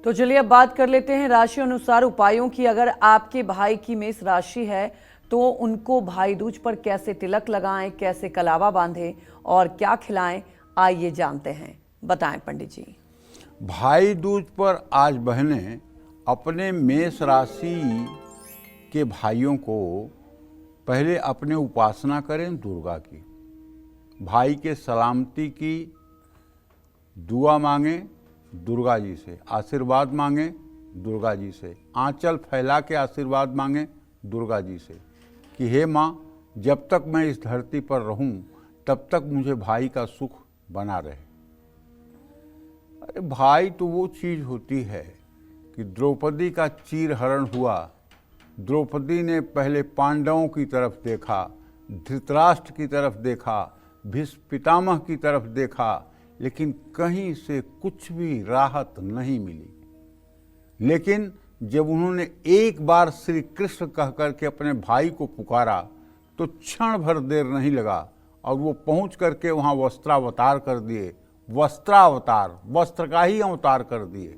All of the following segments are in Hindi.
तो चलिए अब बात कर लेते हैं राशि अनुसार उपायों की। अगर आपके भाई की मेष राशि है तो उनको भाई दूज पर कैसे तिलक लगाएं, कैसे कलावा बांधें और क्या खिलाएं, आइए जानते हैं। बताएं पंडित जी। भाई दूज पर आज बहनें अपने मेष राशि के भाइयों को पहले अपने उपासना करें दुर्गा की, भाई के सलामती की दुआ मांगें दुर्गा जी से, आशीर्वाद मांगें दुर्गा जी से, आंचल फैला के आशीर्वाद मांगें दुर्गा जी से कि हे माँ, जब तक मैं इस धरती पर रहूं तब तक मुझे भाई का सुख बना रहे। अरे भाई तो वो चीज़ होती है कि द्रौपदी का चीरहरण हुआ, द्रौपदी ने पहले पांडवों की तरफ देखा, धृतराष्ट्र की तरफ देखा, भीष्म पितामह की तरफ देखा, लेकिन कहीं से कुछ भी राहत नहीं मिली। लेकिन जब उन्होंने एक बार श्री कृष्ण कह करके अपने भाई को पुकारा तो क्षण भर देर नहीं लगा और वो पहुंच करके वहां वस्त्रावतार कर दिए, वस्त्रावतार, वस्त्र का ही अवतार कर दिए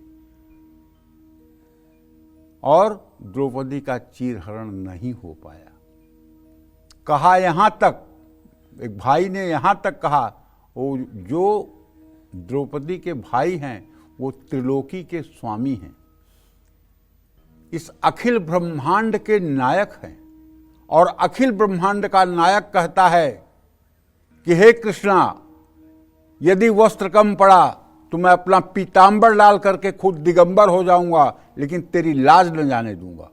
और द्रौपदी का चीरहरण नहीं हो पाया। कहा यहां तक, एक भाई ने यहां तक कहा, वो जो द्रौपदी के भाई हैं वो त्रिलोकी के स्वामी हैं, इस अखिल ब्रह्मांड के नायक हैं और अखिल ब्रह्मांड का नायक कहता है कि हे कृष्णा, यदि वस्त्र कम पड़ा तो मैं अपना पीतांबर डाल करके खुद दिगंबर हो जाऊंगा, लेकिन तेरी लाज न जाने दूंगा।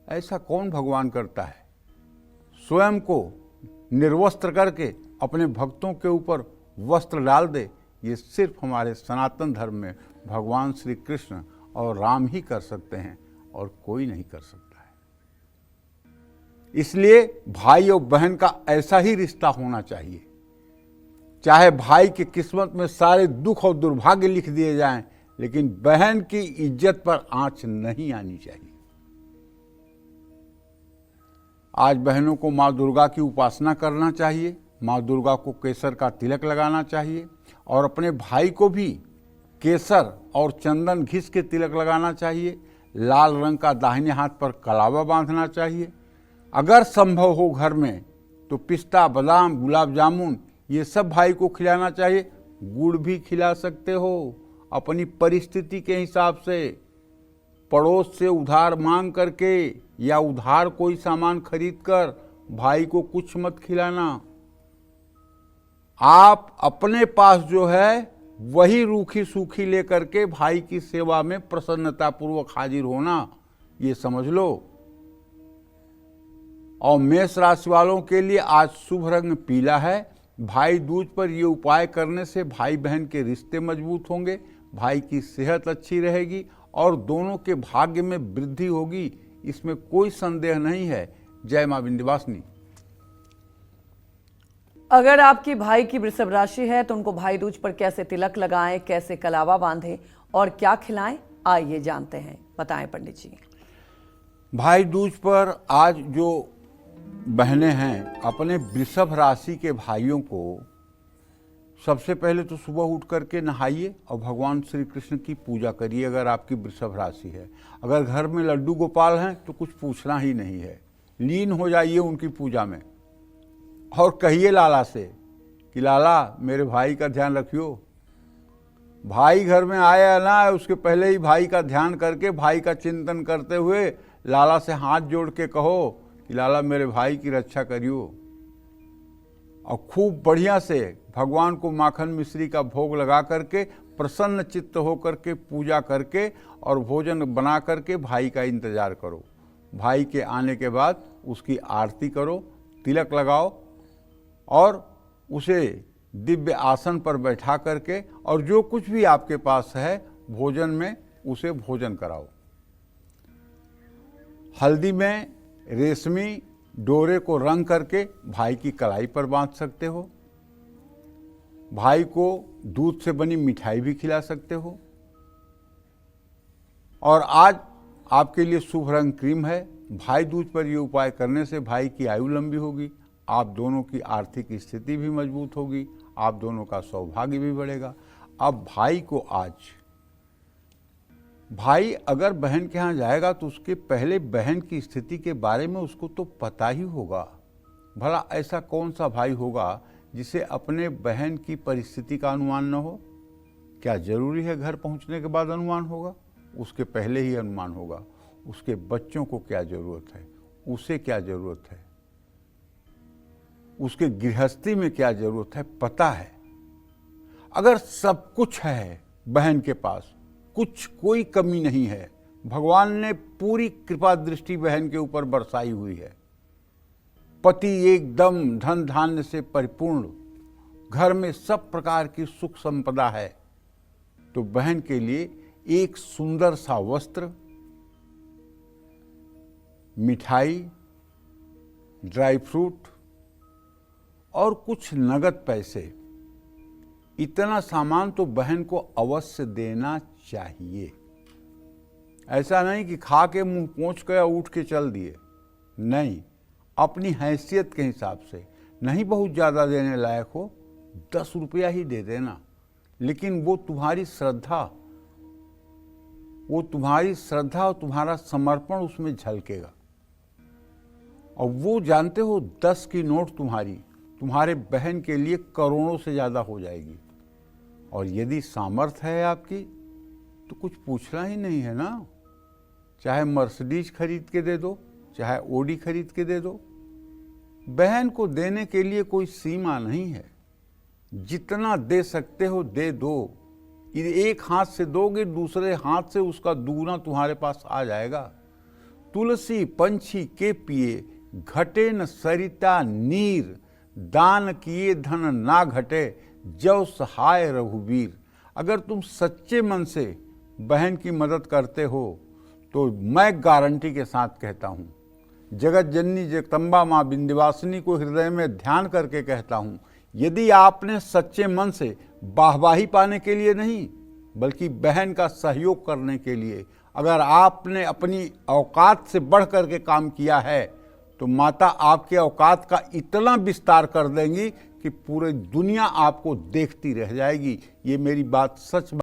ऐसा कौन भगवान करता है? स्वयं को निर्वस्त्र करके अपने भक्तों के ऊपर वस्त्र डाल दे। ये सिर्फ हमारे सनातन धर्म में भगवान श्री कृष्ण और राम ही कर सकते हैं और कोई नहीं कर सकता है। इसलिए भाई और बहन का ऐसा ही रिश्ता होना चाहिए। चाहे भाई की किस्मत में सारे दुख और दुर्भाग्य लिख दिए जाएं, लेकिन बहन की इज्जत पर आंच नहीं आनी चाहिए। आज बहनों को माँ दुर्गा की उपासना करना चाहिए, माँ दुर्गा को केसर का तिलक लगाना चाहिए और अपने भाई को भी केसर और चंदन घिस के तिलक लगाना चाहिए। लाल रंग का दाहिने हाथ पर कलावा बांधना चाहिए। अगर संभव हो घर में तो पिस्ता, बादाम, गुलाब जामुन ये सब भाई को खिलाना चाहिए। गुड़ भी खिला सकते हो अपनी परिस्थिति के हिसाब से, पड़ोस से उधार मांग करके या उधार कोई सामान खरीद कर भाई को कुछ मत खिलाना। आप अपने पास जो है वही रूखी सूखी लेकर के भाई की सेवा में प्रसन्नता पूर्वक हाजिर होना, ये समझ लो। और मेष राशि वालों के लिए आज शुभ रंग पीला है। भाई दूज पर ये उपाय करने से भाई बहन के रिश्ते मजबूत होंगे, भाई की सेहत अच्छी रहेगी और दोनों के भाग्य में वृद्धि होगी, इसमें कोई संदेह नहीं है। जय मां विंध्यवासिनी। अगर आपके भाई की वृषभ राशि है तो उनको भाई दूज पर कैसे तिलक लगाएं, कैसे कलावा बांधें और क्या खिलाएं, आइए जानते हैं। बताएं पंडित जी। भाई दूज पर आज जो बहनें हैं अपने वृषभ राशि के भाइयों को सबसे पहले तो सुबह उठ करके नहाइए और भगवान श्री कृष्ण की पूजा करिए। अगर आपकी वृषभ राशि है, अगर घर में लड्डू गोपाल हैं तो कुछ पूछना ही नहीं है, लीन हो जाइए उनकी पूजा में और कहिए लाला से कि लाला मेरे भाई का ध्यान रखियो। भाई घर में आया ना, उसके पहले ही भाई का ध्यान करके, भाई का चिंतन करते हुए लाला से हाथ जोड़ के कहो कि लाला मेरे भाई की रक्षा करियो। और खूब बढ़िया से भगवान को माखन मिश्री का भोग लगा करके प्रसन्न चित्त होकर के पूजा करके और भोजन बना करके भाई का इंतजार करो। भाई के आने के बाद उसकी आरती करो, तिलक लगाओ और उसे दिव्य आसन पर बैठा करके और जो कुछ भी आपके पास है भोजन में उसे भोजन कराओ। हल्दी में रेशमी डोरे को रंग करके भाई की कलाई पर बांध सकते हो। भाई को दूध से बनी मिठाई भी खिला सकते हो। और आज आपके लिए शुभ रंग क्रीम है। भाई दूज पर यह उपाय करने से भाई की आयु लंबी होगी, आप दोनों की आर्थिक स्थिति भी मजबूत होगी, आप दोनों का सौभाग्य भी बढ़ेगा। अब भाई को आज, भाई अगर बहन के यहाँ जाएगा तो उसके पहले बहन की स्थिति के बारे में उसको तो पता ही होगा। भला ऐसा कौन सा भाई होगा जिसे अपने बहन की परिस्थिति का अनुमान न हो? क्या जरूरी है घर पहुंचने के बाद अनुमान होगा? उसके पहले ही अनुमान होगा। उसके बच्चों को क्या जरूरत है, उसे क्या जरूरत है, उसके गृहस्थी में क्या जरूरत है, पता है। अगर सब कुछ है बहन के पास, कुछ कोई कमी नहीं है, भगवान ने पूरी कृपा दृष्टि बहन के ऊपर बरसाई हुई है, पति एकदम धन धान्य से परिपूर्ण, घर में सब प्रकार की सुख संपदा है, तो बहन के लिए एक सुंदर सा वस्त्र, मिठाई, ड्राई फ्रूट और कुछ नगद पैसे, इतना सामान तो बहन को अवश्य देना चाहिए। ऐसा नहीं कि खा के मुंह पोंछ के उठ के चल दिए, नहीं, अपनी हैसियत के हिसाब से। नहीं बहुत ज़्यादा देने लायक हो, 10 रुपया ही दे देना, लेकिन वो तुम्हारी श्रद्धा और तुम्हारा समर्पण उसमें झलकेगा। और वो जानते हो 10 की नोट तुम्हारे बहन के लिए करोड़ों से ज़्यादा हो जाएगी। और यदि सामर्थ्य है आपकी तो कुछ पूछना ही नहीं है ना, चाहे मर्सिडीज खरीद के दे दो, चाहे ओडी खरीद के दे दो। बहन को देने के लिए कोई सीमा नहीं है, जितना दे सकते हो दे दो। एक हाथ से दोगे, दूसरे हाथ से उसका दुगना तुम्हारे पास आ जाएगा। तुलसी पंछी के पिए, घटे न सरिता नीर, दान किए धन ना घटे, जव सहाय रघुवीर। अगर तुम सच्चे मन से बहन की मदद करते हो तो मैं गारंटी के साथ कहता हूँ, जगत जननी जगदम्बा माँ विंध्यवासिनी को हृदय में ध्यान करके कहता हूँ, यदि आपने सच्चे मन से वाहवाही पाने के लिए नहीं बल्कि बहन का सहयोग करने के लिए अगर आपने अपनी औकात से बढ़ करके काम किया है तो माता आपके औकात का इतना विस्तार कर देंगी कि पूरी दुनिया आपको देखती रह जाएगी। ये मेरी बात सच